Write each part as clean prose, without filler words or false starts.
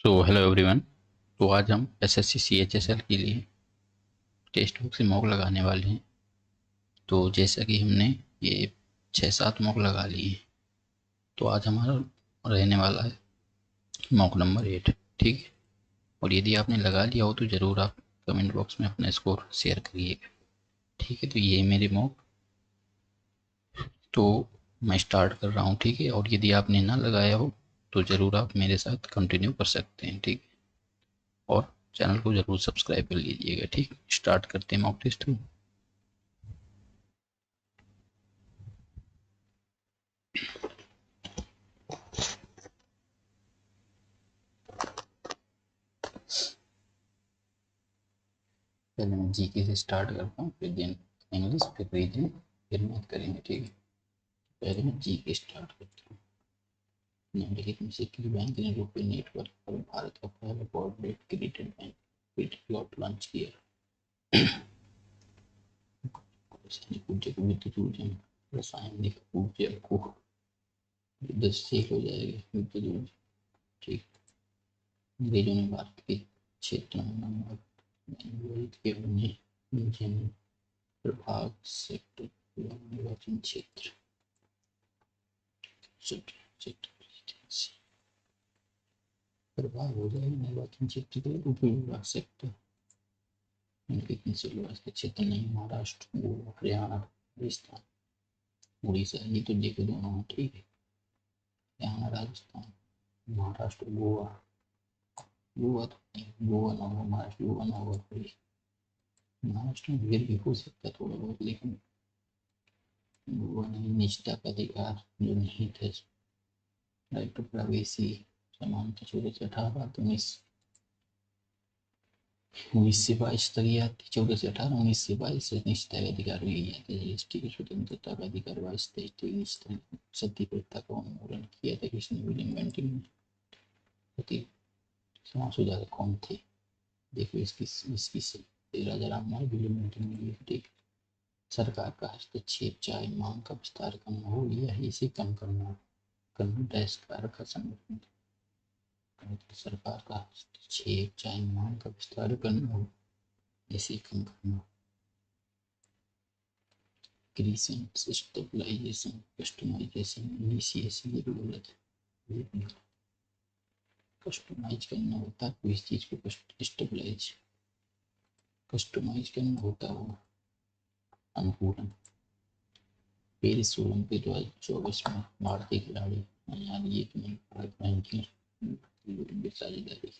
Hello everyone. तो आज हम एसएससी सीएचएसएल के लिए टेक्स्ट बुक से मॉक लगाने वाले हैं। तो जैसा कि हमने ये 6-7 मॉक लगा लिए हैं, तो आज हमारा रहने वाला है मॉक नंबर 8। ठीक है। और यदि आपने लगा लिया हो तो ज़रूर आप कमेंट बॉक्स में अपना स्कोर शेयर करिएगा। ठीक है, तो ये है मेरे मॉक। तो मैं स्टार्ट कर रहा हूँ। ठीक है, और यदि आपने ना लगाया हो तो ज़रूर आप मेरे साथ कंटिन्यू कर सकते हैं। ठीक है, और चैनल को ज़रूर सब्सक्राइब कर लीजिएगा। ठीक, स्टार्ट करते हैं मॉक टेस्ट को। पहले मैं जीके से स्टार्ट करता हूँ, फिर देन इंग्लिश, फिर रीजनिंग, फिर मैथ करेंगे। ठीक है, पहले मैं जीके स्टार्ट करता हूँ। निम्नलिखित में से किस बैंक ने रुपए नेटवर्क पर भारत का पहला corporate credit bank credit plot launch किया? रासायनिक ऊर्जा को विद्युत ऊर्जा में, रासायनिक ऊर्जा को 10 से हो जाएगा विद्युत ऊर्जा। ठीक, अंग्रेजों ने भारत के क्षेत्र में निर्धारित किया उन्हें जन प्रभाग सेक्टर निर्वाचन क्षेत्र प्रभाव हो जाएगा निर्वाचन क्षेत्र के उप विभाग सेक्टर। के क्षेत्र नहीं, महाराष्ट्र, गोवा, हरियाणा, राजस्थान, उड़ीसा, ये तो देखो दोनों। ठीक है, हरियाणा, राजस्थान, महाराष्ट्र, गोवा। गोवा तो नहीं, गोवा ना हो, महाराष्ट्र, गोवा ना होगा कोई। महाराष्ट्र में फिर भी हो सकता है थोड़ा बहुत, लेकिन गोवा नहीं। निजता का अधिकार जो नहीं थे, राइट टू प्राइवेसी, समानता, 14 से 18 तो 19 से 22 तक ये आती, 14 से 18, 19 से 22 से निश्चित अधिकार हुई जाती है। जीएसटी की स्वतंत्रता का अधिकार 22-23 सती प्रथा का उन्मूलन किया था किसने? विलियम बेंटिंक ने। सती समाज सुधारक कौन थे? देखो इसकी से राजा राममोहन विलियम बेंटिंक ने। ठीक, सरकार का हस्तक्षेप, चाहे मांग का विस्तार करना हो या इसे कम करना, बहिष्कार का संगठन। सरकार का हस्तक्षेप, चाहे मांग का विस्तार करना हो, इसे कम करना। क्रीसेंट, स्टेबलाइजेशन, कस्टमाइजेशन, इनिशिएशन, ये भी गलत है। कस्टमाइज करना होता है कोई चीज को, स्टेबलाइज कस्टमाइज करना होता है अनुकूलन। पेरिस ओलंपिक 2024 में भारतीय खिलाड़ी, यार ये तो नहीं रैंकिंग साझेदारी।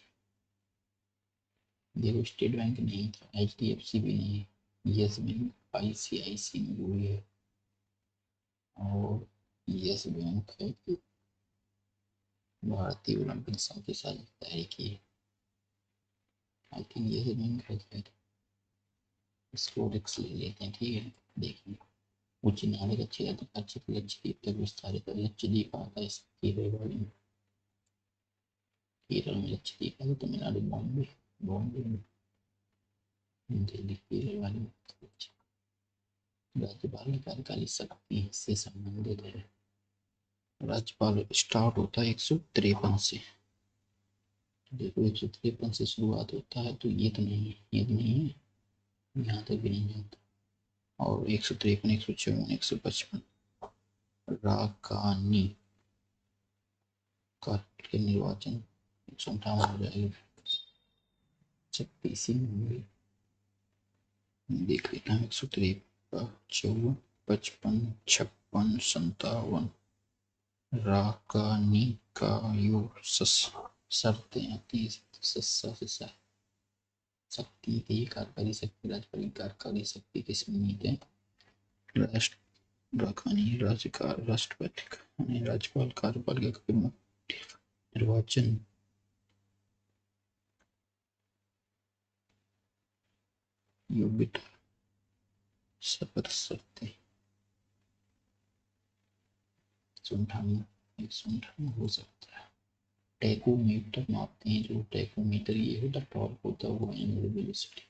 देखो स्टेट बैंक नहीं था, HDFC भी नहीं है, यस बैंक, ICICI में वो है, और यस बैंक है कि भारतीय ओलंपिक संघ के साथ तैयारी की है। आई थिंक यस बैंक है शायद। इसको रिक्स ले लेते हैं। ठीक है, देखेंगे। उच्च न्यायालय का क्षेत्र लक्षद्वीप तक विस्तारित है। लक्षद्वीप आता है केरल वाले में, केरल में लक्षद्वीप है। तमिलनाडु बॉम्बे, बॉम्बे में, दिल्ली केरल वाले में। राज्यपाल की कार्यकाली शक्ति से संबंधित है। राज्यपाल स्टार्ट होता है 153 से। देखो 153 से शुरुआत होता है, तो ये तो नहीं है, ये तो नहीं है, यहाँ तक भी नहीं जाता। और 153, 154, 155 राकानी का के निर्वाचन 158 हो जाएगा। 36 में देख लेता हूँ। 153, 54, 55, 56, 57 राकानी का योग शर्तें आती है। सस्सा से शक्ति की कार्यकारी शक्ति, राज्यपाल की कार्यकारी शक्ति किस में नीति है? राष्ट्र राकानी राज्यकार राष्ट्रपति का राज्यपाल कार्यपालिका के निर्वाचन योग्यता शपथ शर्तें 158 हो सकता है। टैकोमीटर मापते हैं, जो टैकोमीटर ये होता टॉर्क होता है, वो angular velocity.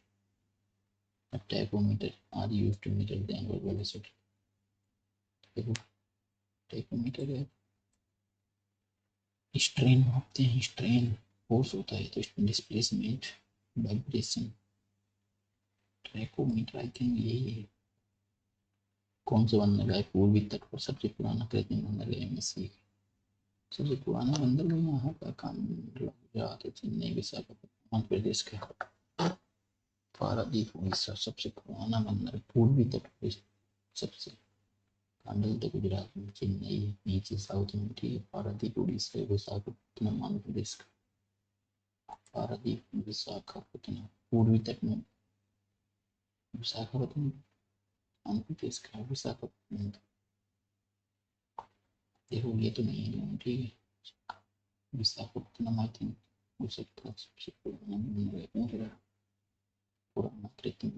Tachometer are used to measure the angular velocity. देखो टैकोमीटर है, स्ट्रेन मापते हैं, स्ट्रेन फोर्स होता है तो डिस्प्लेसमेंट, वाइब्रेशन, ट्रैकोमीटर आई थिंक यही है। कौन से बंदर है पूर्वी तट पर सबसे पुराना कृत्रिम बंदर है एमएससी? सबसे पुराना बंदर यहाँ का काम गुजरात है, चेन्नई, विशाखापट्टनम, मध्य प्रदेश का पारादीप उड़ीसा। सबसे पुराना बंदर पूर्वी तट पर सबसे कांडल तो गुजरात में, चेन्नई नीचे साउथ में, ठीक है। पारादीप उड़ीसा, विशाखापट्टनम आंध्र प्रदेश का। पारादीप विशाखापट्टनम पूर्वी तट में, विशाखापट्टनम आंध्र प्रदेश का। विशाखापट्टनम देखो ये तो नहीं है, ठीक है। विशाखापट्टनम आई थिंक हो सकता है सबसे पुराना कृत्रिम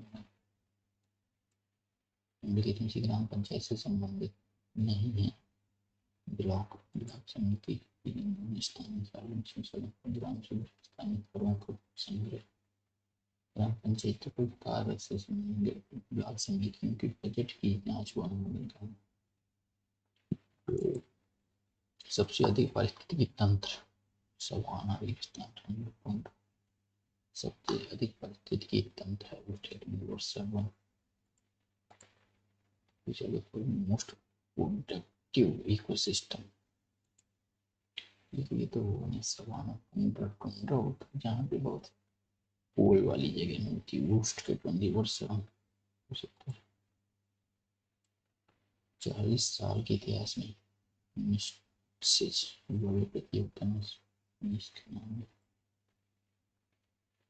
निम्नलिखित ग्राम पंचायत से संबंधित नहीं है। ब्लॉक समिति स्थानीय सार्वजनिक संस्थान ग्राम स्थानीय प्रमुख संग्रह ग्राम पंचायत को कार्य से संबंधित ब्लॉक समितियों के बजट की जांच व अनुमोदन करना। सबसे अधिक पारिस्थितिकी तंत्र सवाना रेगिस्तान, सबसे अधिक पारिस्थितिकी तंत्र है मोस्ट प्रोडक्टिव इकोसिस्टम। ये तो सवाना टुंड्रा होता है जहाँ पे बहुत पोल वाली जगह में होती है, ऊष्ट के 24/7 हो सकता है। 40 साल के इतिहास में प्रतियोगिता में इसका नाम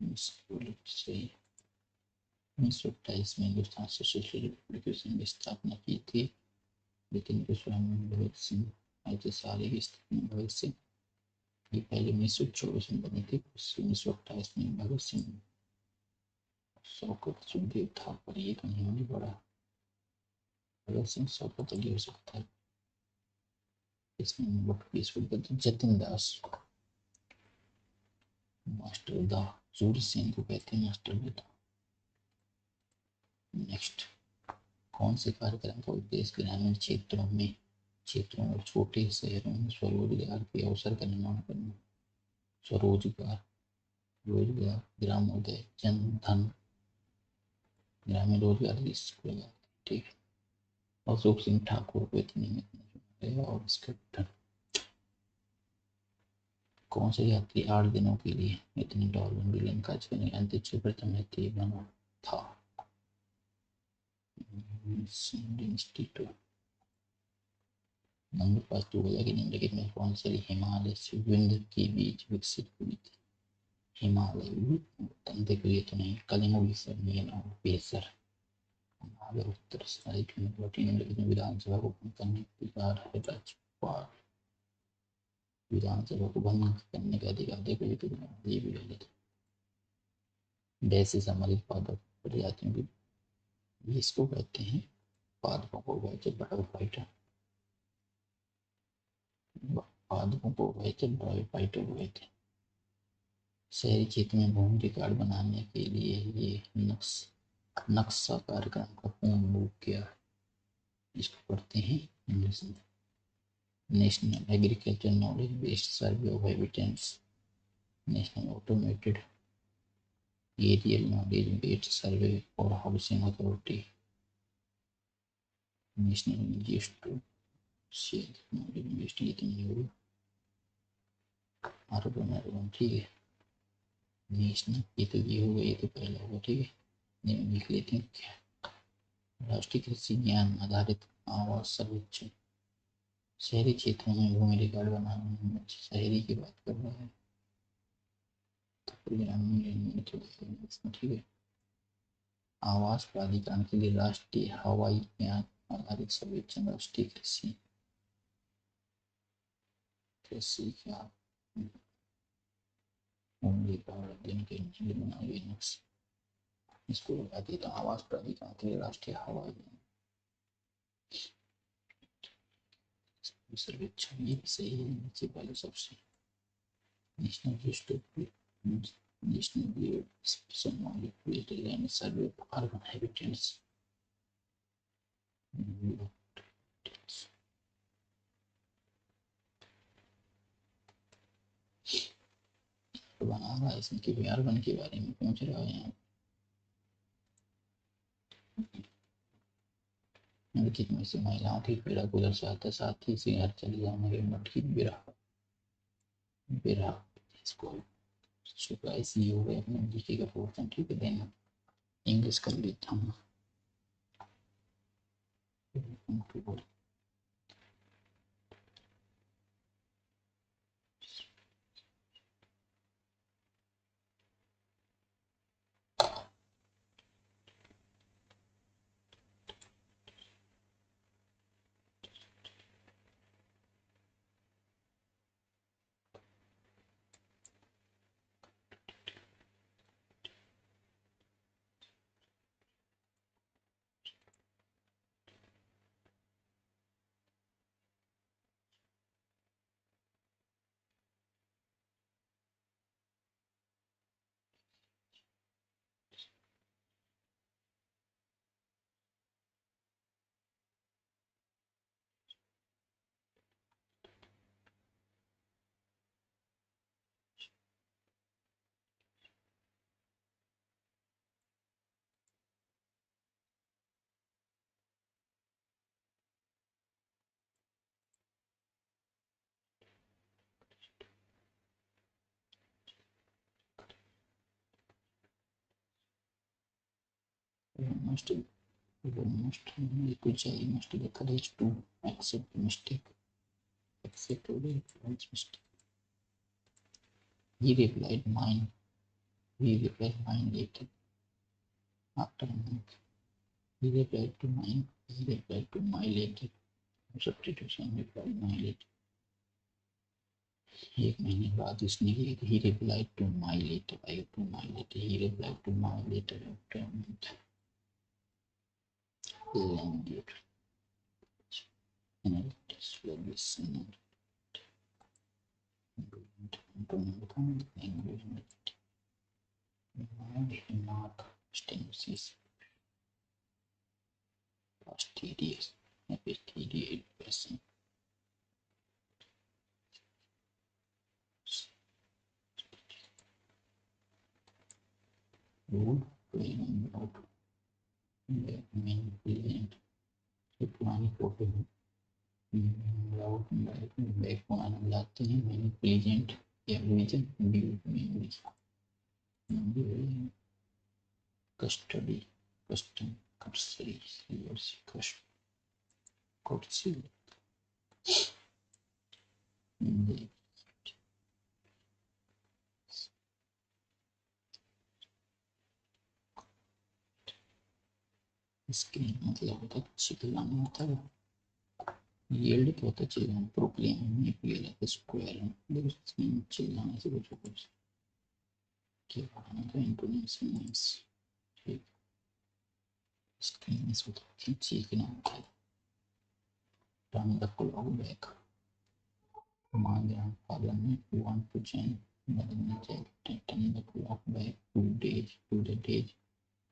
1928 में हिंदुस्तान सोशलिस्ट रिपब्लिक की स्थापना की थी, लेकिन भगत सिंह ऐसे सारे की स्थापना भगत सिंह ये पहले 1924 में बनी थी, 1928 में भगत सिंह शौकत सुखदेव था, पर ये तो नहीं होने पड़ा। भगत सिंह शौकत अली हो सकता है इसमें। जतिन दास मास्टर दा, सूर्य सेन को कहते हैं मास्टर बेटा। नेक्स्ट, कौन से कार्यक्रम का उद्देश्य ग्रामीण क्षेत्रों और छोटे शहरों में स्वरोजगार के अवसर का निर्माण करना। स्वरोजगार, रोजगार, ग्रामोदय, जन धन, ग्रामीण रोजगार की स्कूल, ठीक है। अशोक सिंह ठाकुर को इतनी और इसका कौन से यात्री 8 दिनों के लिए इतने $1 बिलियन खर्च करने अंतरिक्ष प्रथम यात्री बना था? इंस्टीट्यूट नंबर 5 2000 की निम्नलिखित में कौन सी हिमालय से विंध्य के बीच विकसित हुई थी? हिमालय तंत्र के लिए तो नहीं, कलिंग बेसर हिमालय उत्तर साइड में निम्नलिखित में विधानसभा को भंग करने का अधिकार है राज्यपाल। विधानसभा को भंग करने का अधिकार देखो ये भी गलत है। वैसे सम्मिलित पादप प्रजातियों की इसको कहते हैं पादपों को उभयचर ब्रायोफाइटा, पादपों को उभयचर ब्रायोफाइटा को कहते हैं। शहरी क्षेत्र में भूमि रिकॉर्ड बनाने के लिए ये नक्शा कार्यक्रम का पूर्ण रूप क्या है? इसको पढ़ते हैं इंग्लिश में। National agriculture knowledge based survey of habitats, national automated aerial knowledge based survey और housing authority, national geospatial knowledge based, ये तो नहीं होगा। अर्बन, ठीक है। नेशनल ये तो ये होगा, ये तो पहला होगा, ठीक है। लिख लेते हैं क्या, राष्ट्रीय कृषि ज्ञान आधारित आवास सर्वेक्षण। शहरी क्षेत्रों में भूमि रिकॉर्ड बनाने में शहरी की बात कर रहा है तो ग्रामीण, ठीक है। आवास प्राधिकरण के लिए राष्ट्रीय हवाई ज्ञान आधारित सर्वेक्षण, राष्ट्रीय कृषि क्या भूमि रिकॉर्ड अध्ययन के लिए बनाई गई नक्शे, इसको बताती है। तो आवास प्राधिकरण के लिए राष्ट्रीय हवाई सर्वेक्षण ये सही है। नीचे वाले सबसे national land survey of urban habitats, तो बना रहा है इसमें कि अर्बन के बारे में पूछ रहा है यहाँ। निम्नलिखित में से महिलाओं की पीड़ा को दर्शाता साथ ही से घर चले जाने के मटकी बिरहा बिरहा इसको चुका इसी हो गया अपने जीके का पोर्शन। ठीक है, देना इंग्लिश कर लेता हूँ। must be the courage to accept mistake. Accept one's mistake. He replied mine. He replied mine later. After a month. He replied to mine. He replied to my later. Substitution replied my later. एक महीने बाद उसने he replied to my later. I to my later. He replied to my later after a month. Language. Analytics will be seen. Mark Stensis. Fastidious. Fastidious person. Rude, playing out. Manipulate. पुरानी photo back को आना लाते हैं। Manipulate या vision memory custody custom cursory cursory screen मतलब होता है चिल्लाना होता है। यील्ड क्या होता है? चिल्लाना। प्रोक्लेम मैनिपुलेट स्क्वायर स्क्रीन चिल्लाने से कुछ कुछ क्या बनाना था इंटोनेशन ठीक। स्क्रीन होता है चीखना होता है। Turn the clock back. My grandfather want to change turn the clock back to the days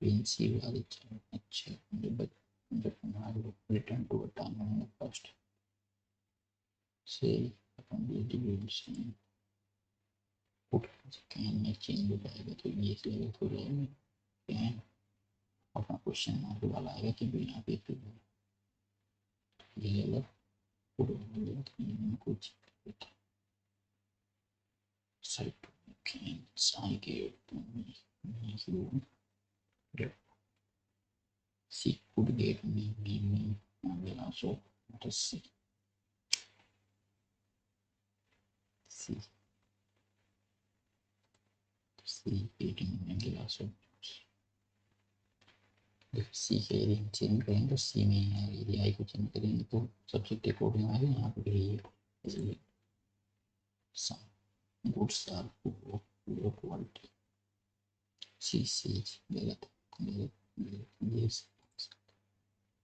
when she was a child. But I return to a time in the past. Say upon the division. Can I change the diet to yes level to level? Can अपना question mark वाला आएगा कि बिना पे तो ये level कुछ side can I get you she could get me and then also let us see getting me glass of सी के एरिया चेंज करेंगे तो सी में एरिया को चेंज करेंगे तो सब्जेक्ट अकॉर्डिंग आएगा। यहाँ पे भी इसलिए some goods are low quality C says गलत ये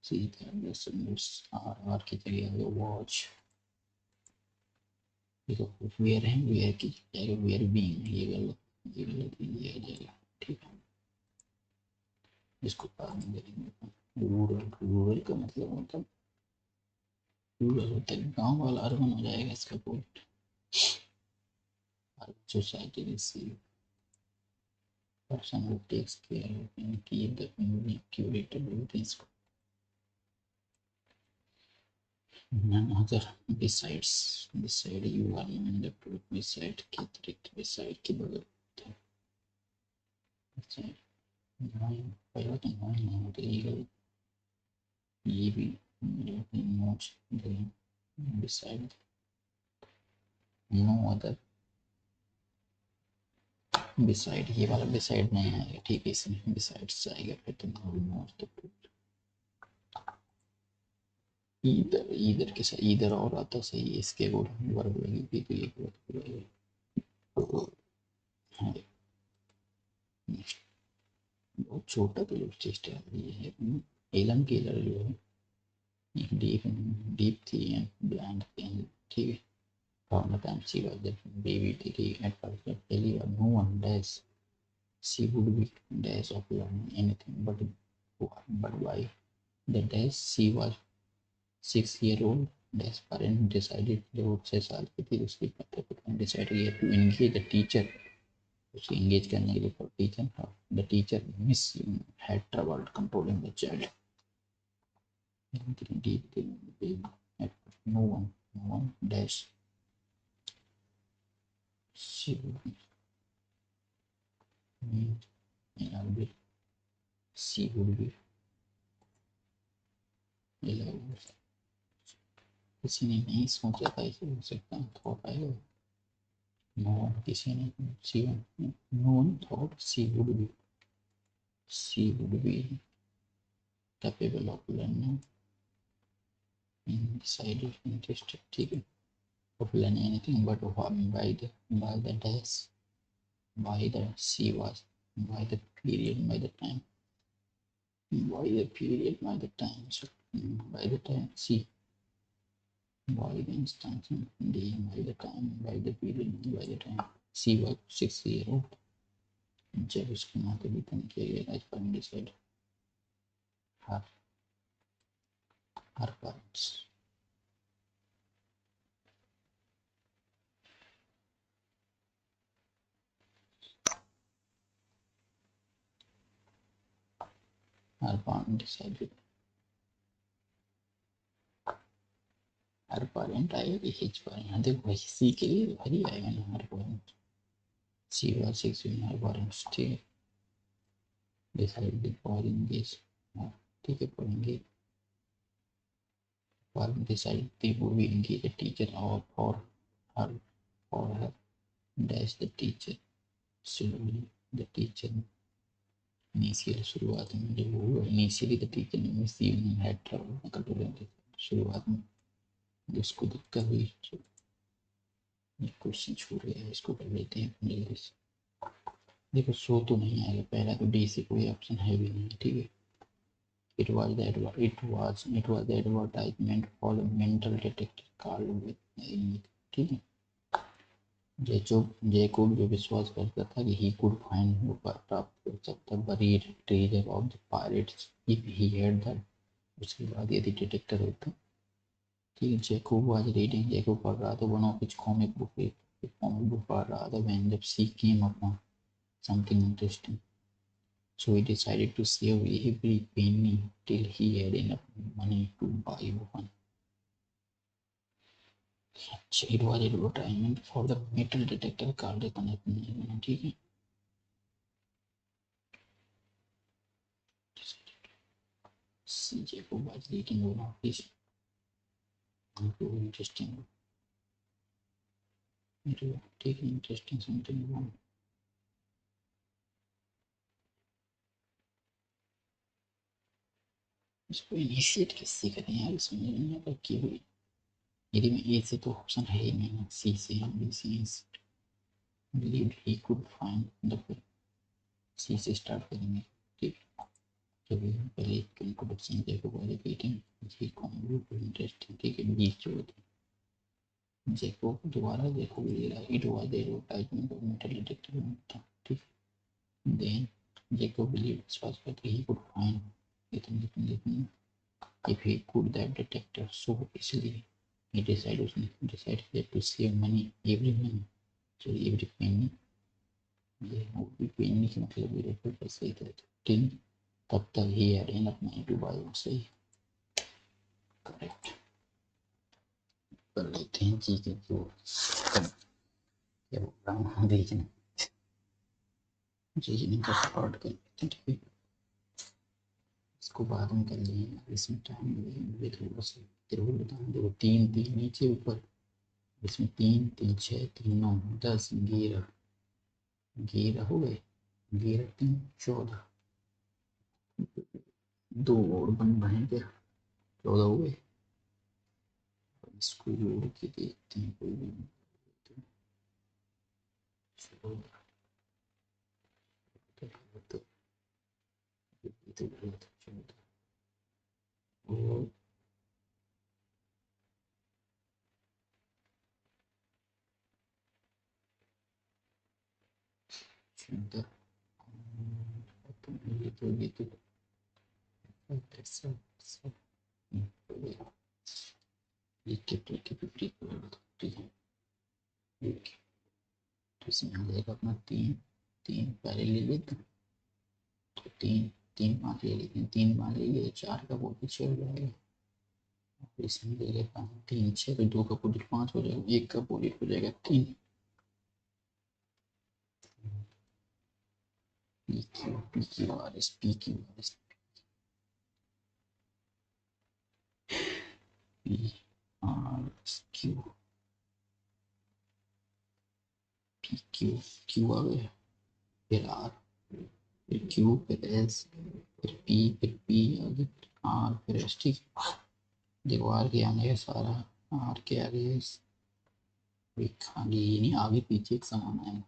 सी दैट गुड्स आर की जगह आएगा वॉच। देखो वेयर है वेयर की जगह वेयर बीइंग ये गलत ये आ जाएगा। ठीक है, इसको बाद में करेंगे। रूरल का मतलब होता है रूरल होता है गाँव वाला, अर्बन हो जाएगा इसका point. Our society receive person who takes care of and keep the family curated with this. None other beside you are known the truth beside Catholic beside Kibble. Beside nine pilot and nine now the legal EV notes the beside no other beside ये वाला beside नहीं आएगा ठीक है इसमें besides आएगा फिर तुम almost the truth either के साथ either और आता सही है इसके बोल वर्ब लगेगी तो ये वर्ब लगेगा हाँ बहुत छोटा तो लोग चेस्ट है ये है एलन केलर जो है एक डीप थी एंड ब्लैंड थी ठीक है from the time she was the baby Titi at first earlier no one does she would be days of learning anything but why the days she was 6 year old days parent decided जो 6 साल की थी उसके पिता ने decide किया to engage the teacher उसे engage करने के लिए for teacher the teacher miss had trouble controlling the child deep at no one dash she would be allowed she would be allowed किसी ने नहीं सोचा था इसे हो सकता है थॉट आएगा नो वन किसी ने no one thought she would be capable of learning decided interested ठीक है of learning anything but by the days by the she was by the period by the time by the time so by the time she by the instance by the time by the period by the time she was 6 year old जब उसके माता पिता ने किया गया Rajpal decide her her parents her parent decided हर parent आएगा hitch parent हाँ देखो भाई सी के लिए हरी आएगा ना हर parent C was 6 in her parents ठीक है decided for engage ठीक है पढ़ेंगे parent decided they would be engage a teacher or for her dash the teacher slowly the teacher initially शुरुआत में जब वो initially the teacher ने miss you had trouble controlling शुरुआत में जिसको दिक्कत हुई एक क्वेश्चन छूट गया इसको कर लेते हैं जल्दी से देखो सो तो नहीं आएगा पहला तो डी से कोई ऑप्शन है भी नहीं ठीक है it was the advertisement for the mental detector called with ठीक है जैकोब जो विश्वास करता था कि he could find वो प्राप्त कर सकता buried treasure of the pirates if he had that उसके बाद यदि डिटेक्टर होता ठीक है जैकोब वाज रीडिंग जैकोब पढ़ रहा था one of his comic book पढ़ रहा था when जब सी केम upon something interesting so he decided to save every penny till he had enough money to buy one it was advertisement for the metal detector called ठीक है C Jacob was reading one of his interesting ठीक है interesting something wrong इसको initiate किससे करें यार समझ नहीं आता की हुई यदि में ए से तो ऑप्शन है ही नहीं सी से हम बी से believed he could find the way सी से स्टार्ट करेंगे ठीक जब पहले इंट्रोडक्शन देखो पहले रीडिंग जी कॉम्प्लीट इंटरेस्टिंग ठीक है बीच जो होती जेको दोबारा देखो ये रहा it was the advertisement of metal detector ठीक देन जेको बिलीव विश्वास करते ही कुड फाइंड इतने if he could that detector so easily he decided to save money every money चलिए भी पेनी, ये वो भी पेनी का मतलब भी रेफर कर सही था, टिन, तब तक ही एड इन अपना इंटू बाई सही करेक्ट कर लेते हैं जी के जो क्या बोल रहा हूँ, रीजनिंग का पार्ट कर लेते हैं, ठीक है इसको बाद में कर लेंगे, इसमें टाइम लगेगा थोड़ा सा। जरूर बताऊँ, देखो तीन तीन नीचे ऊपर, इसमें तीन तीन छः तीन नौ 10 11, 11 हो गए, 11 3 14, दो और बन रहे हैं क्या, 14 हो गए। इसको जोड़ के देखते हैं कोई भी, तो गलत 14 और 14, ये तो सब सब ये कैपिटल के विपरीत होगा, ठीक है तो इसमें आ जाएगा अपना तीन, तीन पहले ले लेते हैं, तो तीन तीन पाँच ले लेते हैं, तीन पाँच ले लिए, चार का वो पीछे हो जाएगा, इसमें ले लेता हूँ तीन छः, तो दो का पोजिट 5 हो जाएगा, एक का पोजिट हो जाएगा 3, P Q R S, P Q R S, P R S Q, P Q, Q आ गया, फिर आर, फिर क्यू, फिर एस, फिर पी आगे, आर, फिर एस, ठीक है देखो आर के आगे है सारा, आर के आगे है एक, आगे ये नहीं, आगे पीछे एक समान है,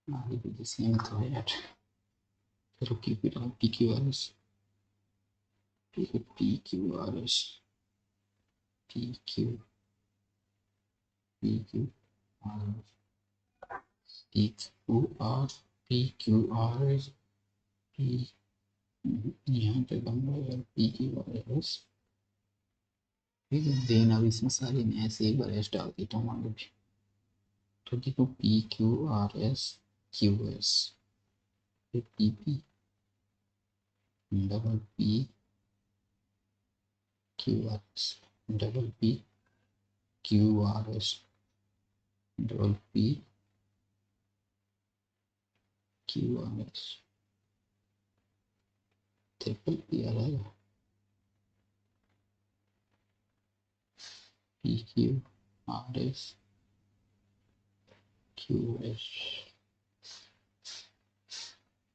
आगे पीछे सेम तो है यार, चलो Q P Q R S, P Q R S, P Q, P Q are, P Q are, P Q R S, P, यहाँ पे बन रहा है पी क्यू आर एस, ठीक है देन अब इसमें सारी मैं ऐसे एक बार एस डाल देता हूँ आगे भी, तो देखो P Q R S Q S, फिर P P double P Q R S, double P Q R S, double P Q R S, triple P आ जाएगा, P Q R S Q S,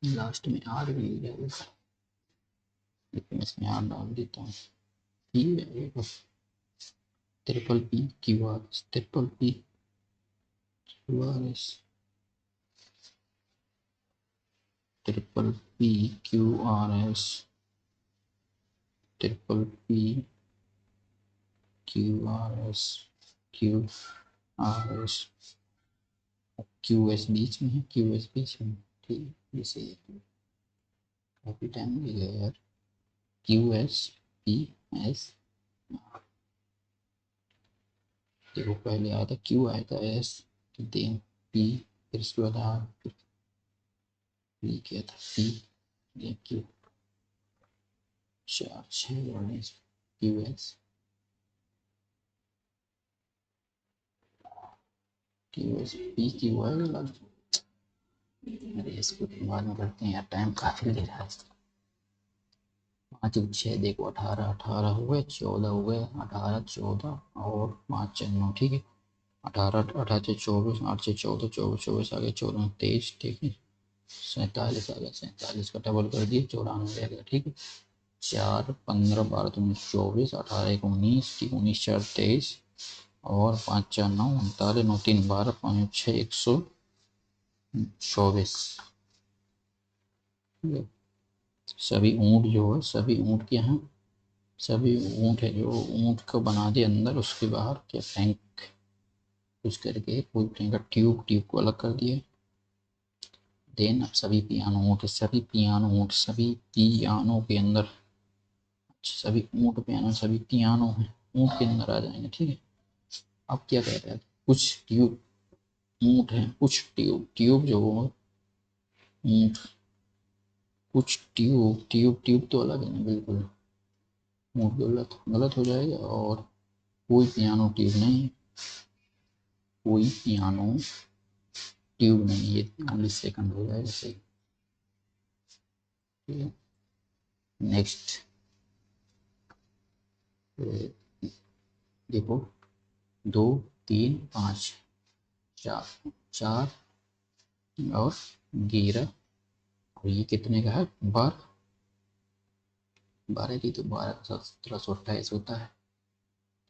last में R भी ले जाएगा, लेकिन इसमें are डाल देता हूँ, पी आएगा, triple P Q R S, triple P Q R S, triple P Q R S, triple P Q R S, Q R S, Q S बीच में है, क्यू एस बीच में, ठीक जैसे काफ़ी टाइम लगेगा यार, क्यू एस पी एस, देखो पहले आया था क्यू, आया था एस, देन पी, फिर उसके बाद आर, फिर पी किया था पी, देन क्यू, चार छः Q S, Q S P Q आएगा, अरे इसको बाद में करते हैं यार, टाइम काफ़ी ले रहा है, पाँच छः देखो 18 18 हो गए, 14 हो गए, 18 14 और 5 4 9, ठीक है 18 18 से 24, 8 से 14, 24 24 आ गए, 14 23, ठीक है 47 आ गया, 47 का डबल कर दिए 94 आ गया, ठीक है 4 15 12 दूनी 24, 18 1 19, 19 4 23 और 5 4 9 39, 9 3 12, 5 6 124, सभी ऊँट जो है, सभी ऊँट के यहाँ, सभी ऊँट है जो ऊँट को बना दे अंदर, उसके बाहर क्या फेंक, कुछ करके कोई फेंका, ट्यूब, ट्यूब को अलग कर दिए, देन अब सभी पियानो ऊँट, सभी पियानो ऊँट, सभी पियानो के अंदर, सभी ऊँट पियानो, सभी पियानो हैं ऊँट के अंदर आ जाएंगे, ठीक है अब क्या कह रहा है, कुछ ट्यूब ऊँट है, कुछ ट्यूब, ट्यूब जो हो, ऊँट, कुछ ट्यूब, ट्यूब ट्यूब तो अलग है ना बिल्कुल, ऊँट गलत गलत हो जाएगा। और कोई पियानो ट्यूब नहीं, कोई पियानो ट्यूब नहीं, ये ओनली सेकंड हो जाएगा सही। ठीक है, नेक्स्ट देखो, 2 3 5 4, 4 और 11, और ये कितने का है, 12, 12 की तो 12 1728 होता है।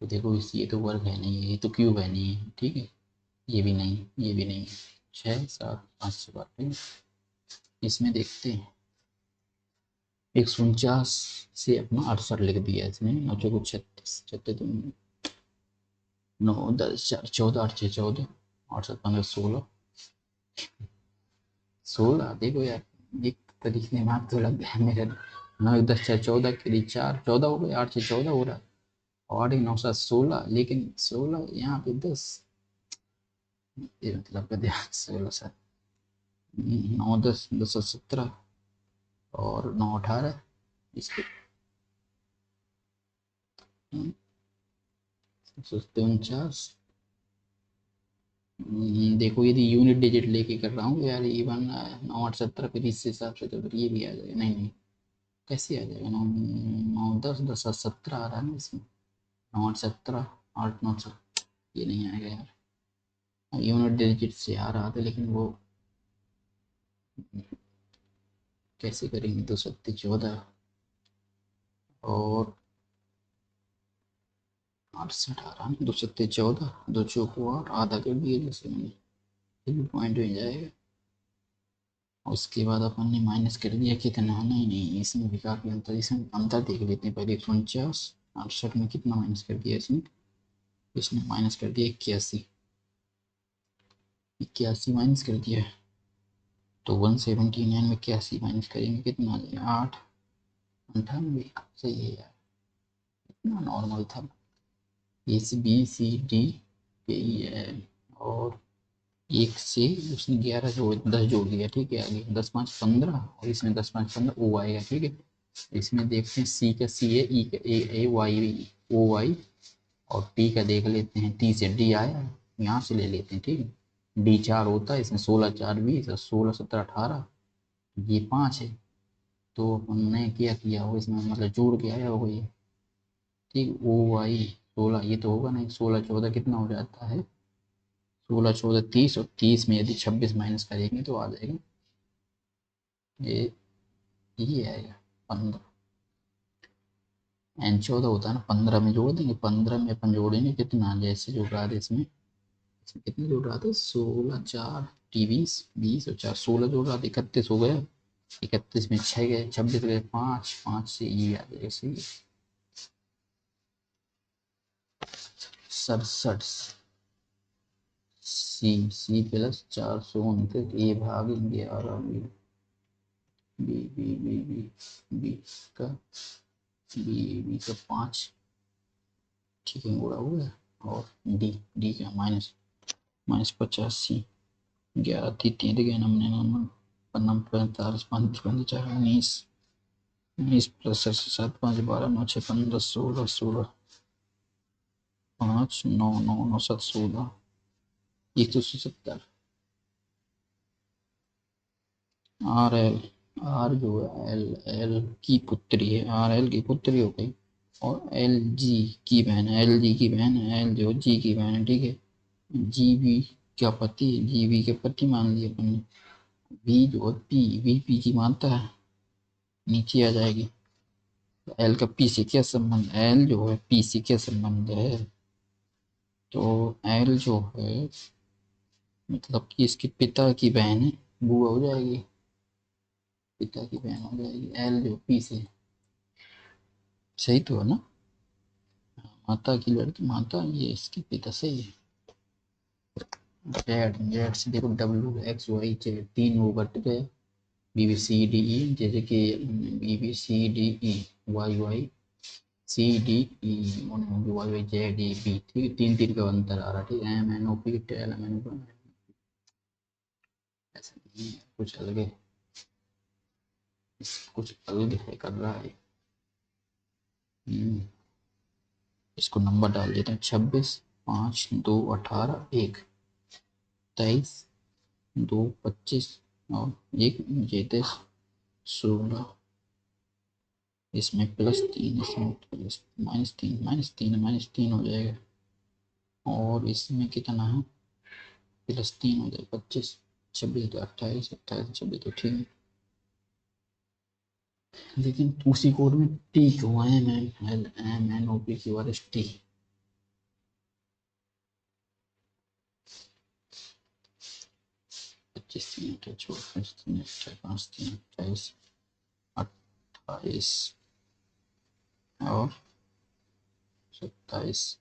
तो देखो इस, ये तो वर्ग है नहीं, ये तो क्यूब है नहीं, ठीक है, ये भी नहीं, ये भी नहीं, 6 7 5 से बात, ठीक है। इसमें देखते हैं, 149 से अपना 68 लिख दिया इसने, 9 चौको 36, 36 तो 9 10 4 14, 8 6 14, 8 7 15 16, 16 देखो यार, एक तरीके दिमाग तो लग गया मेरे। 9 10 6 14 के लिए 4 14 हो गए, 8 6 14 हो रहा है, और 8 9 7 16, लेकिन 16 यहाँ पे 10, ये मतलब का ध्यान, 16 7 9 10 10 17 और 9 18, इसके 49। देखो यदि यूनिट डिजिट लेके कर रहा हूँ यार, ये बन रहा है 9 8 17, फिर इस हिसाब से तो फिर ये भी आ जाएगा, नहीं नहीं, कैसे आ जाएगा, 9 9 10 10 17 आ रहा है ना इसमें, 9 8 17, 8 9 7, ये नहीं आएगा यार, यूनिट डिजिट से आ रहा था, लेकिन वो कैसे करेंगे, 2 7 14 और 68 आ रहा है, 2 7 14, 2 चौको 8, आधा कर दिए जैसे मैंने, ये भी पॉइंट हो जाएगा। उसके बाद अपन ने माइनस कर दिया कितना, नहीं नहीं, इसमें भी काफ़ी अंतर, इसमें अंतर देख लेते हैं पहले, 49 68 में कितना माइनस कर दिया इसने, इसने माइनस कर दिया 81, 81 माइनस कर दिया, तो 179 में 81 माइनस करेंगे कितना आ जाएगा, 8 98, सही है यार, इतना नॉर्मल था। ए से बी सी डी यही है, और एक से उसने 11 जोड़ 10 जोड़ दिया, ठीक है, आगे 10 5 15, और इसमें 10 5 15 ओ आएगा, ठीक है। इसमें देखते हैं सी का सी है, ई का ए वाई ओ वाई, और टी का देख लेते हैं, टी से डी आया, यहाँ से ले लेते हैं, ठीक है। डी 4 होता है, इसमें 16 4 20, 16 17 18, ये 5 है, तो हमने क्या किया हो इसमें, मतलब जोड़ के आया होगा ये, ठीक, ओ वाई 16, ये तो होगा नहीं, 16 14 कितना हो जाता है, 16 14 30, और 30 में यदि 26 माइनस करेंगे तो आ जाएगा ये, ये आएगा 15, एन 14 होता है ना, 15 में जोड़ देंगे, 15 में अपन जोड़ेंगे कितना, जैसे जोड़ रहा था इसमें, इसमें कितने जोड़ रहा था, 16 4 टी 20 20 और 4 16 जोड़ रहा था, 31 हो गया, 31 में 6 गए, 26 गए, 5 5 से ये आ जाएगा सही, 67, सी सी प्लस 429 ए भाग 11, B B B B B का बी बी का 5, ठीक है, गुणा हो गया, और डी डी का माइनस माइनस 85, 11 थी 3 गए, नमने नमन पन्नम 45 5 5 4 19, 19 प्लस 7 5 12 9 6 15 16 16 5 9 9 9 7 16, 170, आर एल, आर जो है एल, एल की पुत्री है, आर एल की पुत्री हो गई, और एल जी की बहन है, एल जी की बहन है, एल जो जी की बहन है, ठीक है। जी बी क्या पति, जी बी के पति मान लिया अपन ने, बी जो है पी, वी पी की मात्रा है, नीचे आ जाएगी, एल का पी से क्या संबंध, एल जो है पी से क्या संबंध है, तो एल जो है मतलब कि इसके पिता की बहन है, बुआ हो जाएगी, पिता की बहन हो जाएगी, एल जो पी से, सही तो है ना, माता की लड़की माता, ये इसके पिता से ही है। जेड, जेड से देखो डब्ल्यू एक्स वाई जेड, तीन वो कट गए, B B C D E, जैसे कि B B C D E, Y Y C D E, Y Y Z E B, ठीक है, तीन तीन का अंतर आ रहा है, ठीक है, एम एन ओ पी टेल एम एन ओ, ऐसा नहीं है, कुछ अलग है, कुछ अलग है कर रहा है। इसको नंबर डाल देते हैं 26, 5, 2, 18, 1, 23, 2, 25 और 1 मुझे 10, 16, इसमें +3, इसमें प्लस -3, -3, -3 हो जाएगा, और इसमें कितना है, +3 हो जाएगा 25, 26 तो 28, 28 26 तो ठीक है, लेकिन उसी कोड में टी क्यों है, MNOP QRST। 25, 3, 28, 3, 5, 3, 28, 28 और 27।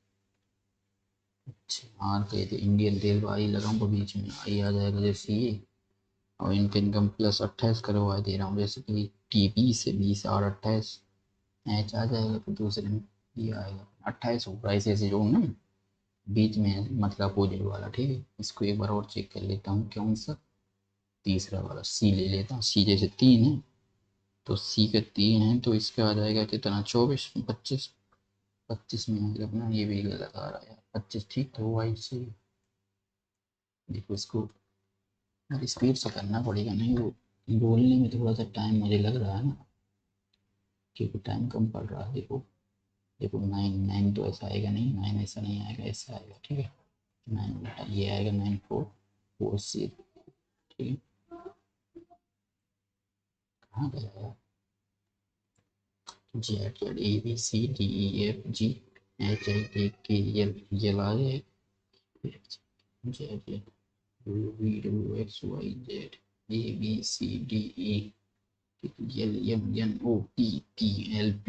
हार गए थे, इंडियन रेल आई लगाऊंगा बीच में, आई आ जाएगा जैसे ये, और इनका इनकम +28 करवा दे रहा हूँ, जैसे कि टी 20 और 28 मैच आ जाएगा, फिर दूसरे में ये आएगा 28 होगा, ऐसे ऐसे जोड़ना बीच में, मतलब अपोजिट वाला, ठीक है। इसको एक बार और चेक कर लेता हूँ, कौन सा, तीसरा वाला सी ले लेता हूँ, सी जैसे 3 है तो सी का 3 है, तो इसका आ जाएगा कितना, 24, 25, 25 में मतलब अपना ये भी गलत आ रहा है यार, 25 ठीक तो हुआ इससे, देखो इसको और स्पीड से करना पड़ेगा, नहीं वो बोलने में थोड़ा सा टाइम मुझे लग रहा है ना, क्योंकि टाइम कम पड़ रहा है। देखो देखो 9 तो ऐसा आएगा नहीं, 9 ऐसा नहीं आएगा, ऐसा आएगा, ठीक है। 9 ये आएगा, 9 4 4 6, ठीक है। कहाँ गया यार, Z, A, B, C, D, E, F, G, H, I, J, K, L आए, Z, V, W, X, Y, Z, A, B, C, D, E, L, M, N, O, P, Q, L, P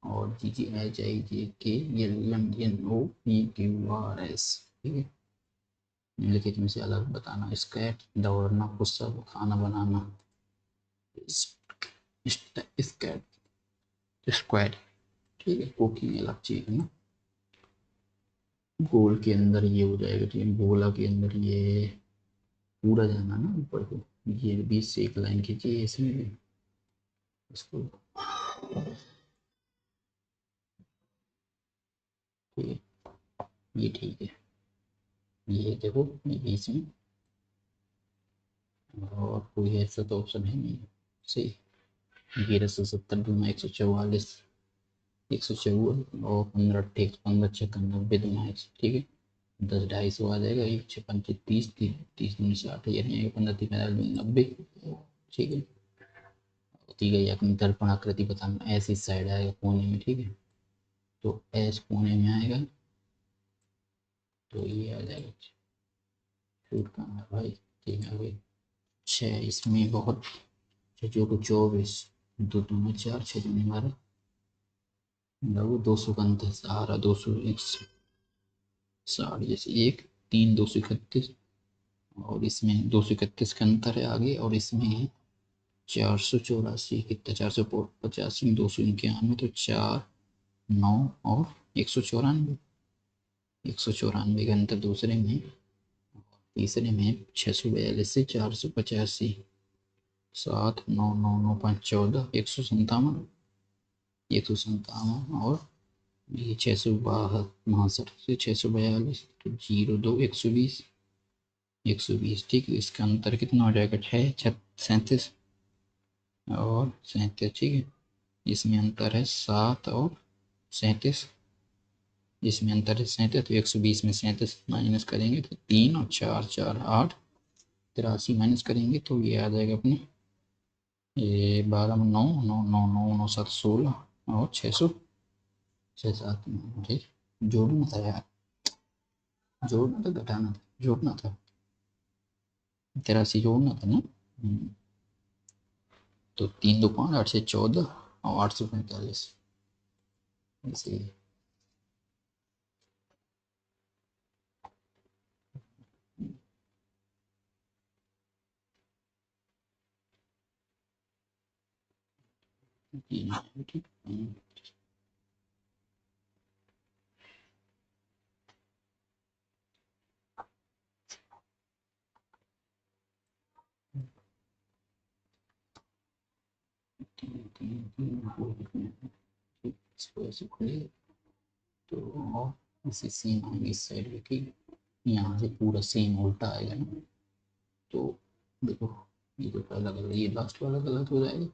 और GGHIJKLMNOPQRS, ठीक है। निम्नलिखित में से अलग बताना, squat दौड़ना, पुशअप खाना बनाना, स्क्वैट स्क्वैट, ठीक है। कुकिंग अलग चीज है ना, गोल के अंदर ये हो जाएगा, ठीक है, गोला के अंदर ये पूरा जाना ना ऊपर को, ये बीच से एक लाइन खींचिए इसमें भी, इसको, ठीक है, ये ठीक है, ये देखो ये बीच में, और कोई ऐसा तो ऑप्शन है नहीं, सही। 1170 दूना 144, 154 और 15 अट्ठाईस, 15 छक्का 90 दूना, ठीक है। 10 250 आ जाएगा, 1 6 5 30, 30 दूनी 60, यानी 15 3 90, ठीक है। दी गई अपनी दर्पण आकृति बताना, ऐसी साइड आएगा कोने में, ठीक है, तो ऐस कोने में आएगा, तो ये आ जाएगा, शूट करना भाई, ठीक है भाई। 6 इसमें बहुत, 6 को 24, 2 दूना 4, 6 दूनी 12, लगभग 200 का अंतर आ रहा, 260 जैसे, 1 3 231, और इसमें 231 का अंतर है आगे, और इसमें है 484, कितना 485, 291, तो 4 9 और 194, 194 का अंतर दूसरे में, तीसरे में 642 से 485, 7 9 9 9 5 14, 157, 157 और ये 662 से 642, तो 02 120, 120, ठीक है। इसका अंतर कितना हो जाएगा, 6 37 और 37, ठीक है। इसमें अंतर है 7 और 37, इसमें अंतर है 37, तो 120 में 37 माइनस करेंगे तो 3 और 4 4 8, 83 माइनस करेंगे तो ये आ जाएगा अपने, ये 12 9 9 9 9 9 7 16 और 600, 6 7 ठीक, जोड़ना था यार, जोड़ना था, घटाना था, जोड़ना था, 83 जोड़ना था ना। तो 3 2 5, 8 से 14 और 845, ऐसे ही, ठीक। तीन तीन को लिखना है, ठीक, इसको ऐसे खुले तो, और इसे सेम आएंगे इस साइड पे, ठीक, यहाँ से पूरा सेम उल्टा आएगा ना, तो देखो ये तो पहला गलत, ये लास्ट वाला गलत हो जाएगा,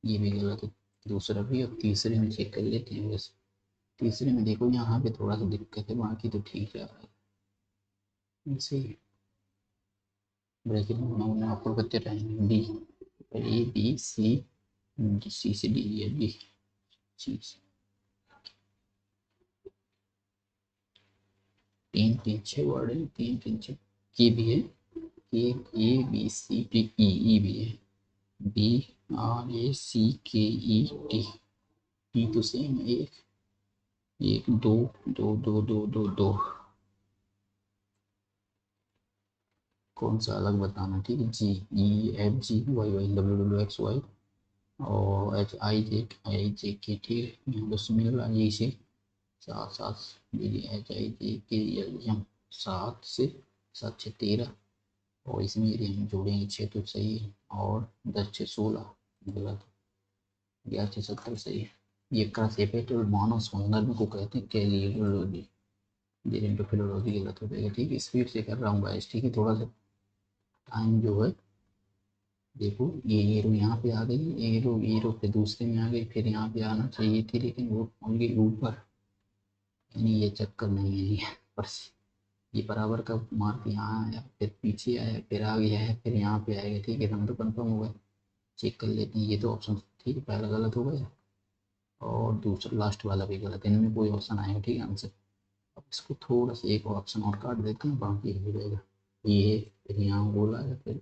ये भी गलत है, दूसरा भी। अब तीसरे में चेक कर लेते हैं बस। तीसरे में देखो यहाँ पे थोड़ा सा दिक्कत है, बाकी तो ठीक जा रहा है ऐसे ही। ब्रैकेट में आपको करते रहेंगे बी, ए बी सी, सी से डी लिया बी, सी तीन तीन छः वर्ड है, तीन तीन छः, के भी है, के, ए बी सी डी ई, ई भी है, बी आर ए सी के ई टी, टी तो सेम है, एक एक दो दो दो दो दो दो, कौन सा अलग बताना, ठीक है, G E F G Y Y W W X Y, और एच आई जे के, ठीक है, यहाँ बस मिल रहा है इसे, सात सात, एच आई जे के एल एम, सात से सात छः 13, और इसमें यदि हम जोड़ेंगे 6 तो सही है, और 10 6 16 गलत, 11 6 17 सही है। ये क्रासेपेटल मानव संदर्भ को कहते हैं कैलियोलॉजी, जेरेंटो फिलोलॉजी गलत हो जाएगा, ठीक है, स्पीड से कर रहा हूँ गाइस, ठीक है, थोड़ा सा टाइम जो है, देखो ये रो यहाँ पे आ गई, ये रो फिर दूसरे में आ गई, फिर यहाँ पे आना चाहिए थी, लेकिन वो पहुँच गई ऊपर, यानी ये चक्कर नहीं है ये पर, ये बराबर का मार्क यहाँ आया, फिर पीछे आया, फिर आ गया है, फिर यहाँ पे आएगा, ठीक है, हम तो कन्फर्म हो गए, चेक कर लेते हैं, ये तो ऑप्शन ठीक है, पहला गलत हो गया, और दूसरा लास्ट वाला भी गलत, इनमें कोई ऑप्शन आएगा, ठीक है आंसर। अब इसको थोड़ा सा एक ऑप्शन और काट देते हैं, बाकी हो जाएगा, ये फिर यहाँ बोला है, फिर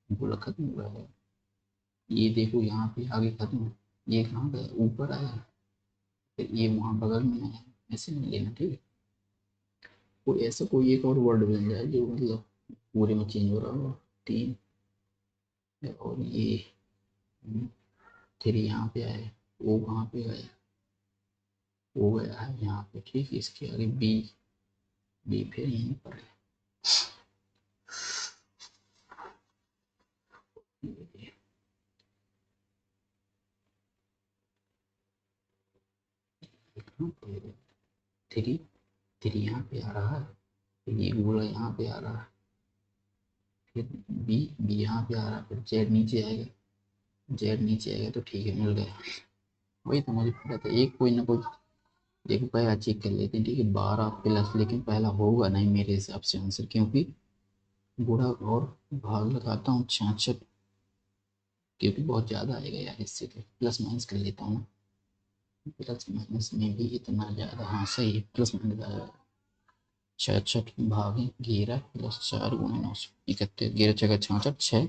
बोला खत्म हो जाएगा, ये देखो यहाँ पे आगे खत्म, ये कहाँ गया, ऊपर आया, फिर ये वहाँ बगल में आया, ऐसे नहीं लेना, ठीक है, कोई ऐसा कोई एक और वर्ड बन जाए जो मतलब पूरे में चेंज हो रहा हो, तीन, और ये फिर यहाँ पे आए, वो कहाँ पे गए, वो गया है यहाँ पे, ठीक है, इसके आगे बी, बी फिर यहीं पर है, थ्री, थ्री यहाँ पे आ रहा है, फिर ये गोला यहाँ पे आ रहा है, फिर बी, बी यहाँ पे आ रहा है, फिर जेड नीचे आएगा, जेड नीचे आएगा, तो ठीक है, मिल गया, वही तो मुझे पता था, एक कोई ना कोई, देखो पहला चेक कर लेते हैं, ठीक है, 12 प्लस, लेकिन पहला होगा नहीं मेरे हिसाब से आंसर, क्योंकि बुरा और भाग लगाता हूँ 66, क्योंकि बहुत ज़्यादा आएगा यार, इससे तो प्लस माइनस कर लेता हूँ, प्लस माइनस में भी इतना ज़्यादा, हाँ सही है, प्लस माइनस आएगा, 66 भागे 11 प्लस 4 गुणे 931, 11 छः 66, 6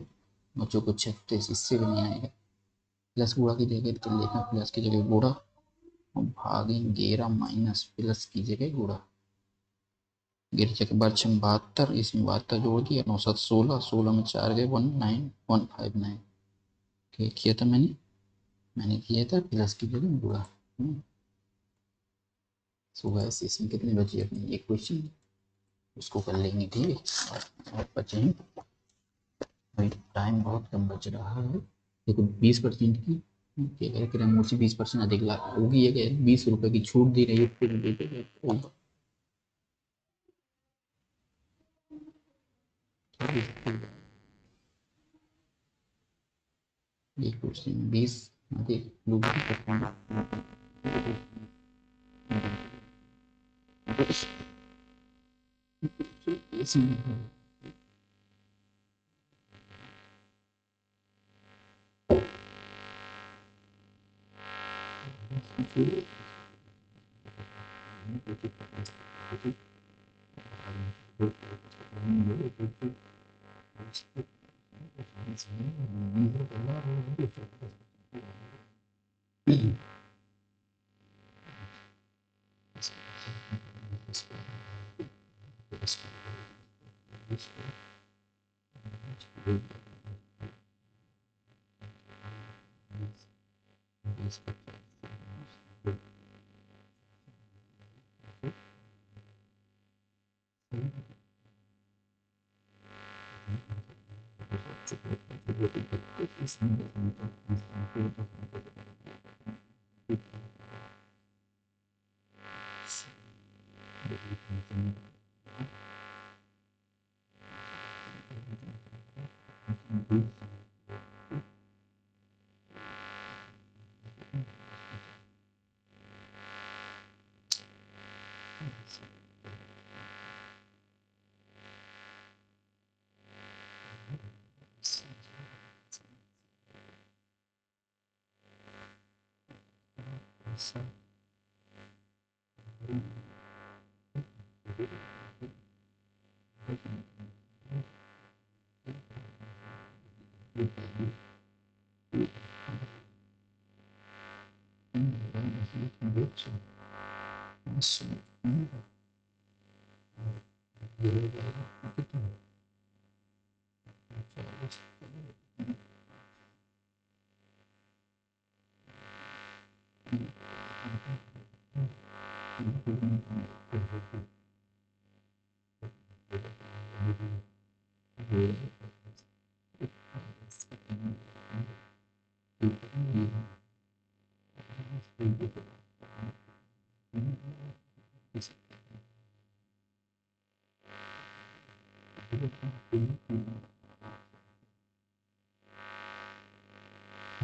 बच्चों को 36, इससे भी नहीं आएगा, प्लस गुणा की जगह कर लेना, प्लस की जगह गुणा, और भागे 11 माइनस प्लस की जगह गुणा, 11 छः 72, इसमें 72 जोड़ दिया, 9 7 16, 16 में 4 गए, 19159, ठीक किया था मैंने किया था, प्लस की जगह गुणा। सो गैस इसमें कितने बचे अपने, एक क्वेश्चन, उसको कर लेंगे, ठीक है, और बचे हैं भाई, टाइम बहुत कम बच रहा है, देखो 20% की क्या करें, मोची 20% अधिक ला होगी, ये 20 रुपए की छूट दी रही है, फिर देते ये क्वेश्चन 20 अधिक इसमें I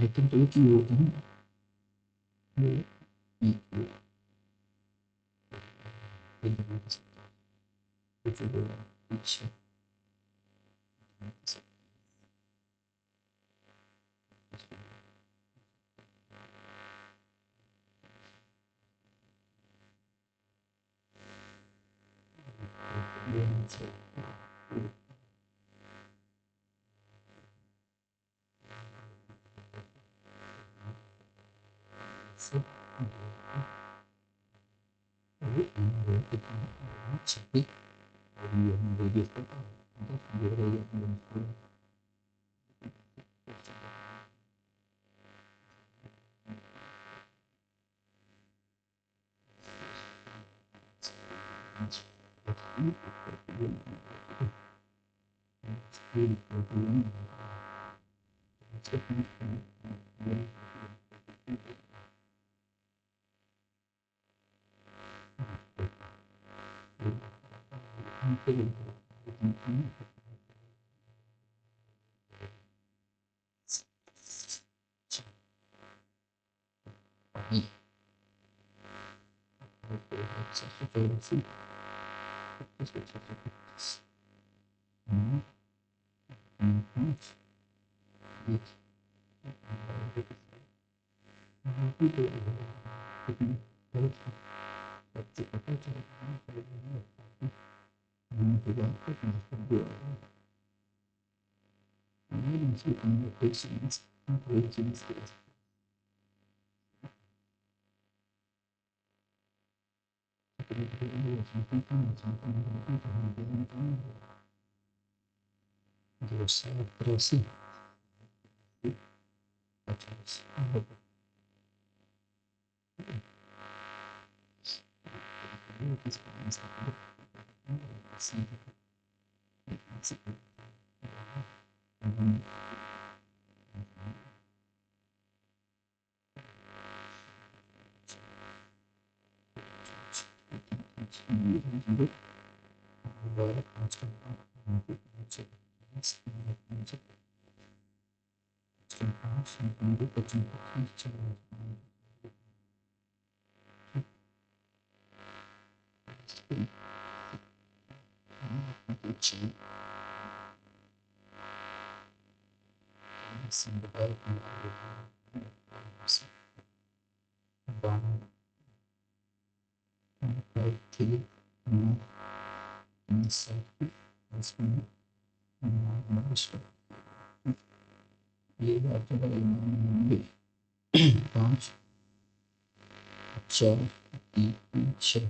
can do it you. पाँच चार तीन छः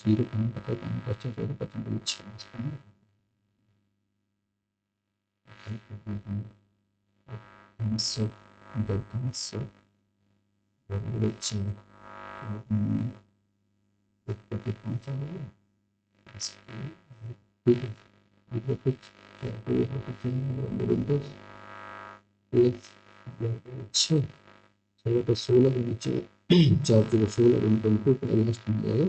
जीरो बच्चे ठीक है, मतलब कुछ अच्छा, चलो तो 16 के नीचे 4 16 घंटे तो लास्ट में जाएगा।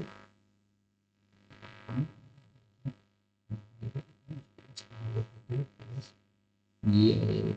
ये आएगा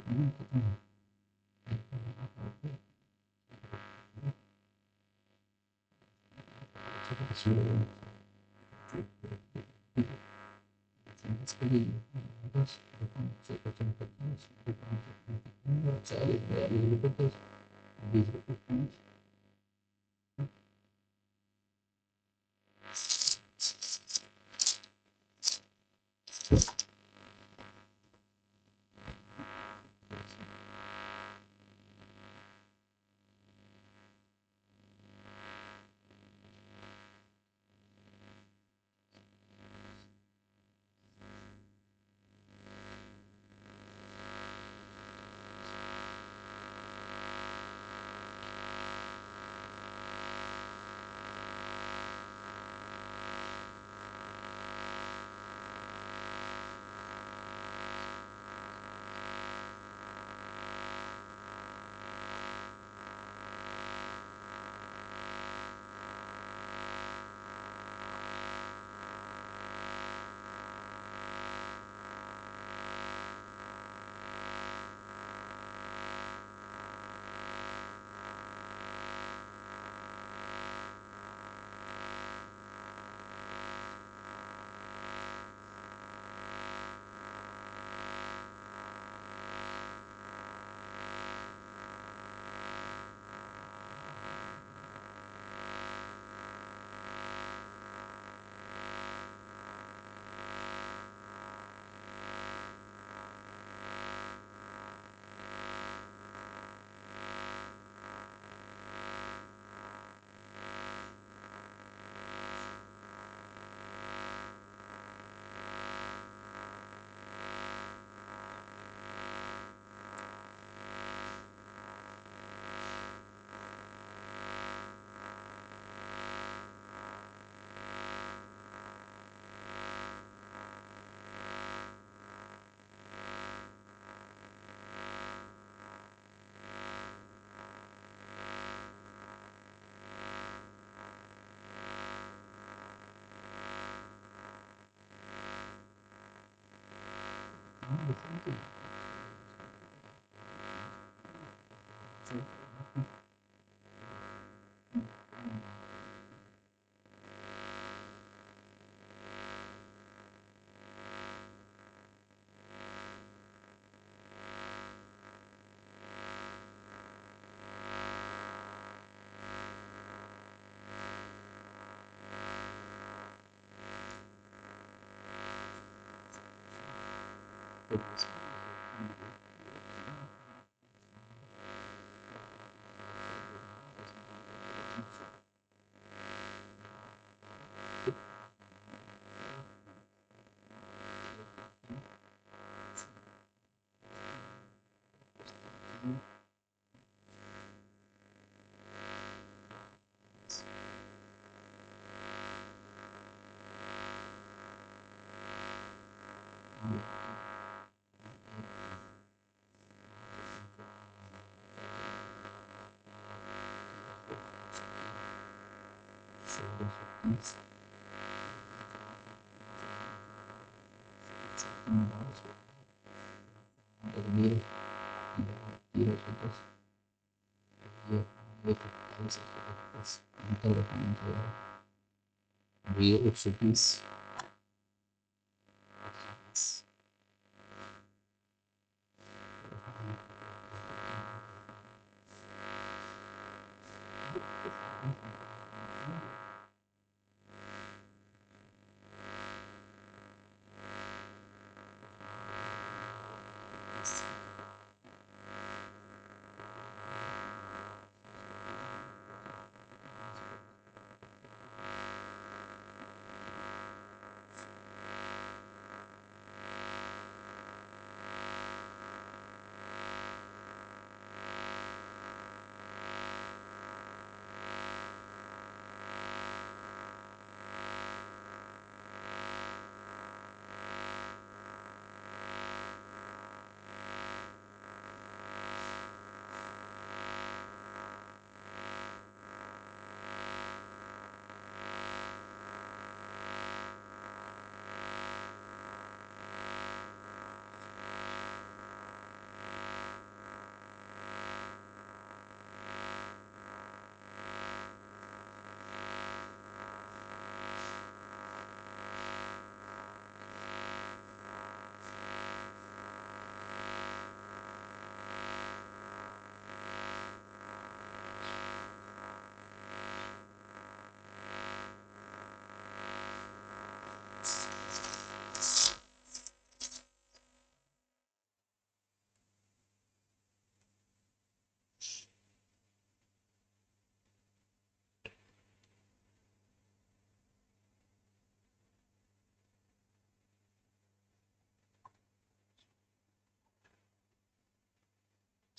ये 120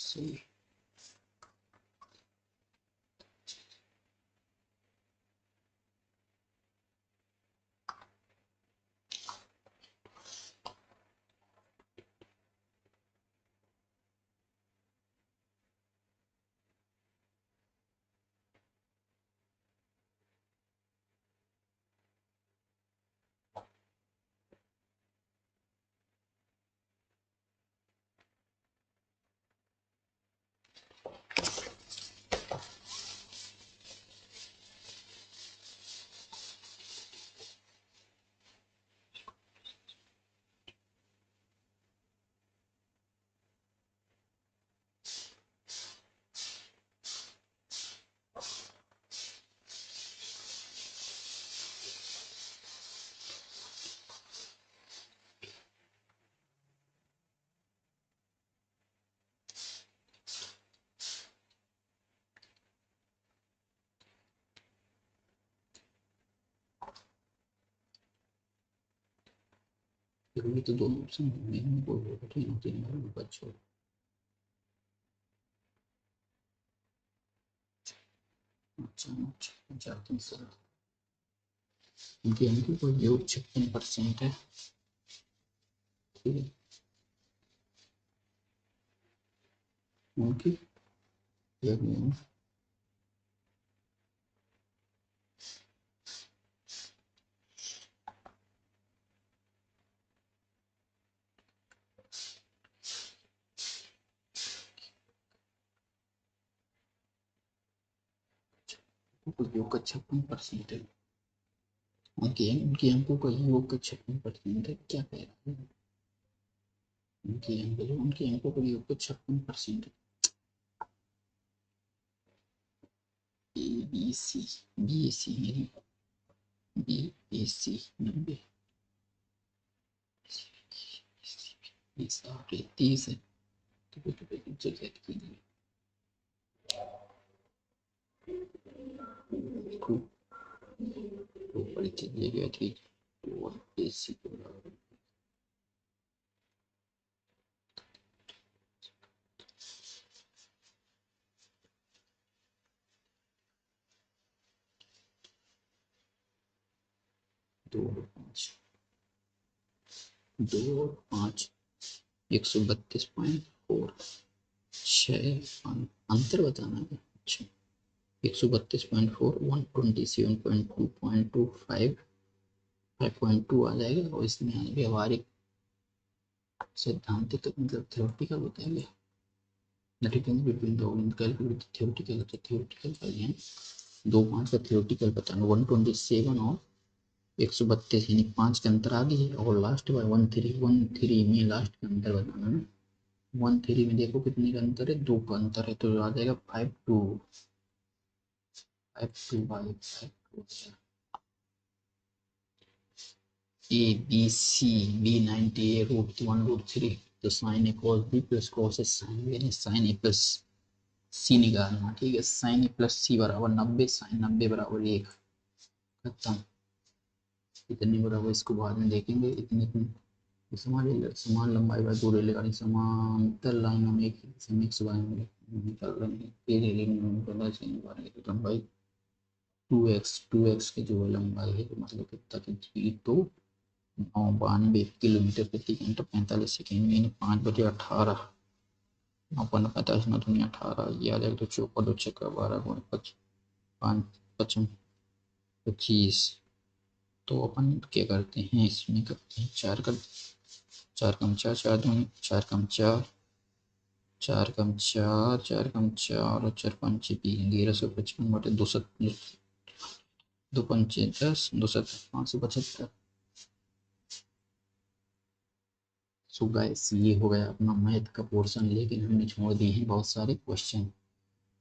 सही। ये तो दोनों ऑप्शन में कोई होगा तो इन तीनों में बच्चों। अच्छा अच्छा जाते हैं सर। इनकी इनकी कोई योग 56% है। ठीक है। उनकी योग में कोई योग का 56% है। उनकी उनकी अंकों का योग का 56% है, क्या कह रहा है? उनके अंकों का योग का 56% है। बी सी बी सी मेरी बी ए सी 90 30 है। तो जगह कीजिए ऊपर चलिएगा ठीक। तो ए सी को 2 और 5 2 और 5 132.4 6 अंतर बताना है। अच्छा 132.4 127.2.25 5.2 आ जाएगा और इसमें व्यवहारिक सैद्धांतिक मतलब थ्योरेटिकल होता है। The difference between the calculate theoretical तो थ्योरेटिकल का है। 2 5 का थ्योरेटिकल बताना 127 और 132 यानी 5 के अंतर आगे है और लास्ट बार 1 3 में लास्ट का अंतर बताना ना। 1 3 में देखो कितने का अंतर है, 2 का अंतर है तो आ जाएगा 5 2 ए बी सी बी 90 ए √1 √3 तो sign A cos B plus cos A sign यानी साइन ए प्लस सी निकालना। ठीक है साइन ए प्लस सी बराबर 90 साइन 90 बराबर 1 खत्म। इतने बराबर इसको बाद में देखेंगे। इतने इतने समान लंबाई वाली दो रेलगाड़ी समांतर लाइनों में एक समय एक सुबह में चल रही है। फिर लंबाई 2x की जो लंबाई है मतलब कितना की स्पीड तो 92 किलोमीटर प्रति घंटा 45 सेकेंड यानी 5/18 9 5 9 18 ये आ जाएगा। तो 4 2 6 12 5 25 तो अपन क्या करते हैं इसमें करते हैं 4 कम 4 4 दूनी 4 कम 4 4 कम 4 4 कम 4 और 4 5 1155 बटे 2 2 5 10 2 575। सो गाइस ये हो गया अपना मैथ का पोर्शन लेकिन हमने छोड़ दिए हैं बहुत सारे क्वेश्चन।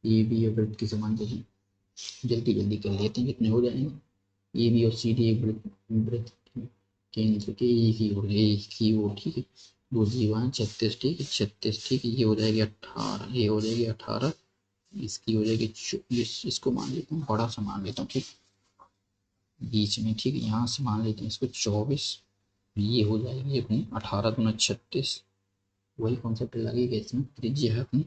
ये भी वृत्त की समान जल्दी जल्दी कर लेते हैं कितने हो जाएंगे। ए बी और सी डी एक वृत्त केंद्र के एक ही ओर ठीक है। 2 जीवन 36 ठीक है 36 ठीक है ये हो जाएगी 18 ये हो जाएगी 18 इसकी हो जाएगी 24 इसको मान लेता हूँ बड़ा सा मान लेता हूँ ठीक बीच में ठीक है यहाँ से मान लेते हैं इसको 24 ये हो जाएगी अपनी 18 दूना 36 वही कॉन्सेप्ट लगेगा इसमें त्रिज्या है अपनी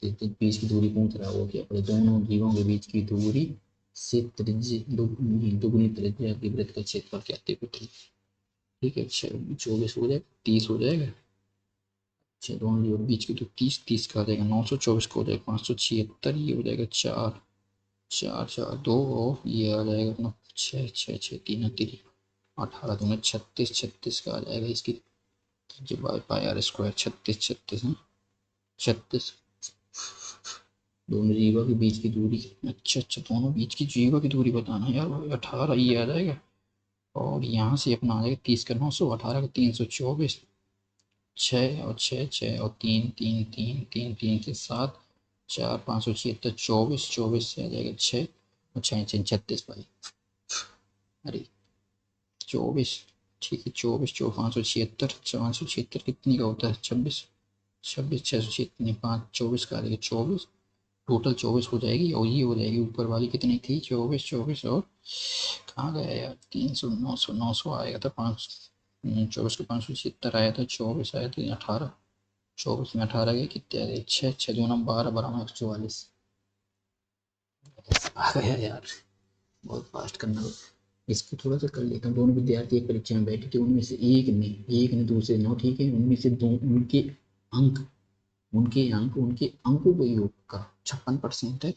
बीच की दूरी पूछ रहा हो, क्या पड़े, दोनों जीवों के बीच की दूरी से त्रिज्या दुगुनी त्रिज्या की वृत्त का क्षेत्रफल क्या 33। ठीक है, 24 हो जाएगा, 30 हो जाएगा। अच्छा, दोनों जीवों के बीच की तो 30 का हो जाएगा, 924 का हो जाएगा 576, ये हो जाएगा 4 4 4 2, और ये आ जाएगा अपना 6 6 6 3 3 18 दूना 36 36 का आ जाएगा इसकी जो बाई पाई आर स्क्वायर 36 36 है 36। दोनों जीवा के बीच की दूरी, अच्छा अच्छा, दोनों बीच की जीवा की दूरी बताना यार, 18 ये आ जाएगा, और यहाँ से अपना आ जाएगा 30 का 900, 18 का 324, 6 और 6 6 और 3 3 3 3 3 के 7 4 576, 24 24 से आ जाएगा 6 और 6 6 36 भाई, अरे 24, ठीक है 24 24 576, 576 कितनी का होता है 26 26 606 5 24 का आ जाएगा 24, टोटल 24 हो जाएगी, और ये हो जाएगी ऊपर वाली कितनी थी 24 24, और कहाँ गया यार 300 900 900 आएगा था 5 24 को 576 आया था, 24 आया था 18, 24 में 18 गए कितने आ गए 6 6 दूना 12 12 में 144 आ गया यार, बहुत फास्ट करना होगा। इसको थोड़ा सा कर लेता हूँ, दोनों विद्यार्थी एक परीक्षा में बैठे थे, उनमें से एक ने दूसरे 9, ठीक है, उनमें से दो अंक उनके अंकों का योग का 56% है,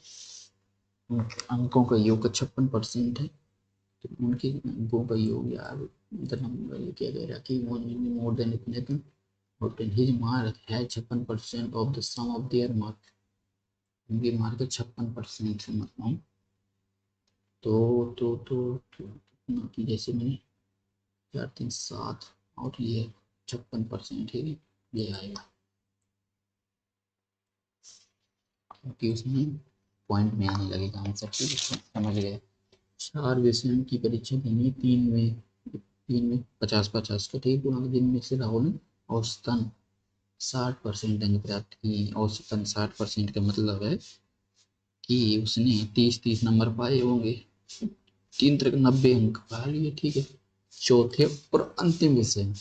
अंकों का योग का 56% है, तो उनके अंकों का योग यार द नंबर ये क्या कह रहा कि मोर देन इतने तो, और हिज मार्क है 56% of the sum of their mark, उनके मार्क का 56% है, मतलब तो कि जैसे मैंने 4 3 7 और ये 56% है, ये आएगा क्योंकि उसमें पॉइंट में आने लगेगा आंसर, ठीक है समझ गए। 4 विषयों की परीक्षा देनी, 3 में 50 50 का, ठीक है, जिनमें से राहुल ने औसतन 60% अंक प्राप्त किए, औसतन 60% का मतलब है कि उसने 30 नंबर पाए होंगे, 90 अंक पा लिए, ठीक है। चौथे और अंतिम विषय,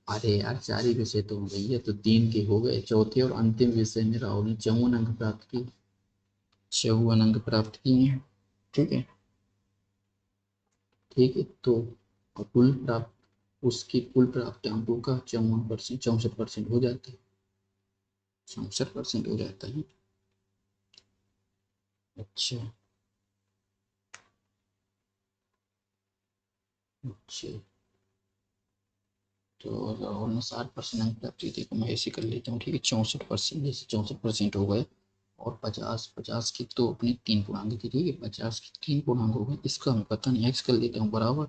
अरे यार 4 ही विषय तो हो गई है, तो 3 के हो गए, चौथे और अंतिम विषय में राहुल ने 54 अंक प्राप्त किए, 54 अंक प्राप्त किए हैं, ठीक है ठीक है। तो कुल प्राप्त उसकी कुल प्राप्त अंकों का 54% 64% हो जाता है, 64% हो जाता है। अच्छा अच्छा, तो राहुल ने 60% अंक प्राप्त किए, देखो मैं ऐसे कर लेता हूँ, ठीक है 64%, जैसे 64% हो गए, और 50 50 की तो अपनी 3 पूर्णांक थी, ठीक है 50 की 3 पूर्णांक हो गए, इसका हमें पता नहीं, एक्स कर लेता हूँ बराबर,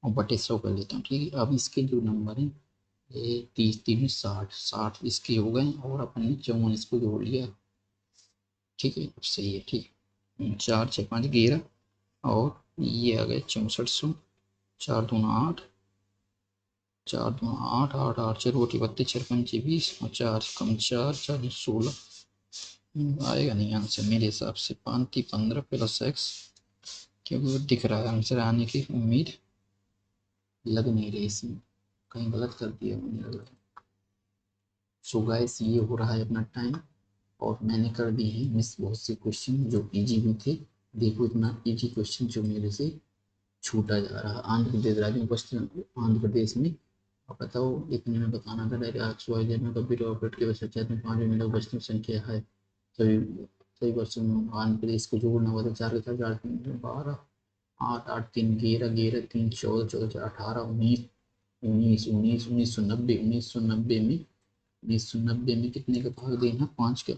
और बटे 100 कर लेता हूँ, ठीक है। अब इसके जो नंबर हैं, ये 30 3 60 60 इसके हो गए, और अपन ने 54 इसको जोड़ लिया, ठीक है सही है, ठीक है 4 6 5 11, और ये आ गए 6400, 4 दूना 8, 4 दूना 8 8 8 4 रोटी 32 4 पंचे 20, और 4 कम 4 4 16, आएगा नहीं आंसर मेरे हिसाब से, 5 15 प्लस एक्स, क्योंकि वो दिख रहा है आंसर आने की उम्मीद लग नहीं रही इसमें, कहीं गलत कर दिया मुझे लग रहा है। सो गाइस ये हो रहा है अपना टाइम, और मैंने कर दी है मिस बहुत से क्वेश्चन जो इजी भी थे, देखो इतना इजी क्वेश्चन जो मेरे से छूटा जा रहा है। आंध्र प्रदेश राज्य में पश्चिम आंध्र प्रदेश में, अब बताओ इतने में बताना था, डायरेक्ट में कंप्यूटर ऑपरेट के वजह में 5 मिनट बचती संख्या है, सभी सही क्वेश्चन में आंध्र प्रदेश को जोड़ना हुआ था, 4 के 4 4 3 12 8 8 3 11 11 3 14 14 18 19 19 19 1990 1990 में 1990 में कितने का भाग देना 5 के,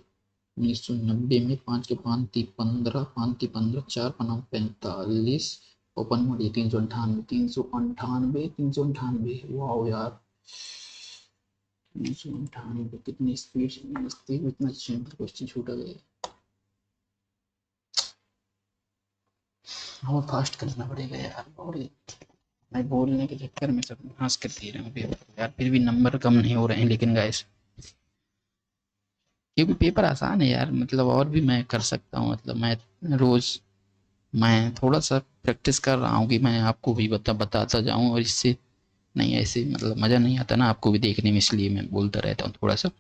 1990 में 5 के 5 ती 15 5 ती 15 4 पन्ना 45, ओपन मोड 398 398 398, वाह यार 398 कितनी स्पीड से इतना सिंपल क्वेश्चन छूटा गया, और फास्ट करना पड़ेगा यार, और मैं बोलने के चक्कर में सब हंस कर दे रहे हूँ यार, फिर भी नंबर कम नहीं हो रहे हैं, लेकिन गाइस क्योंकि पेपर आसान है यार, मतलब और भी मैं कर सकता हूँ, मतलब मैं रोज मैं थोड़ा सा प्रैक्टिस कर रहा हूँ कि मैं आपको भी बताता जाऊँ, और इससे नहीं ऐसे मतलब मज़ा नहीं आता ना आपको भी देखने में, इसलिए मैं बोलता रहता हूँ थोड़ा सा,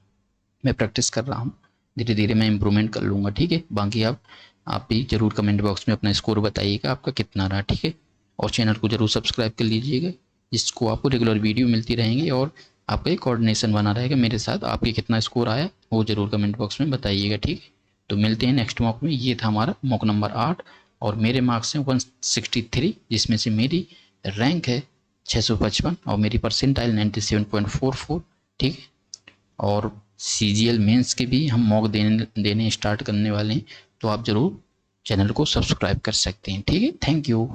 मैं प्रैक्टिस कर रहा हूँ, धीरे धीरे मैं इम्प्रूवमेंट कर लूँगा, ठीक है। बाकी आप भी ज़रूर कमेंट बॉक्स में अपना स्कोर बताइएगा आपका कितना रहा, ठीक है। और चैनल को ज़रूर सब्सक्राइब कर लीजिएगा, जिसको आपको रेगुलर वीडियो मिलती रहेंगी और आपका एक कोऑर्डिनेशन बना रहेगा मेरे साथ। आपके कितना स्कोर आया वो ज़रूर कमेंट बॉक्स में बताइएगा, ठीक है। तो मिलते हैं नेक्स्ट मॉक में। ये था हमारा मॉक नंबर 8 और मेरे मार्क्स हैं 163, जिसमें से मेरी रैंक है 655 और मेरी परसेंटाइल 97.44, ठीक है। और CGL मेंस के भी हम मॉक देने स्टार्ट करने वाले हैं, तो आप ज़रूर चैनल को सब्सक्राइब कर सकते हैं, ठीक है। Thank you.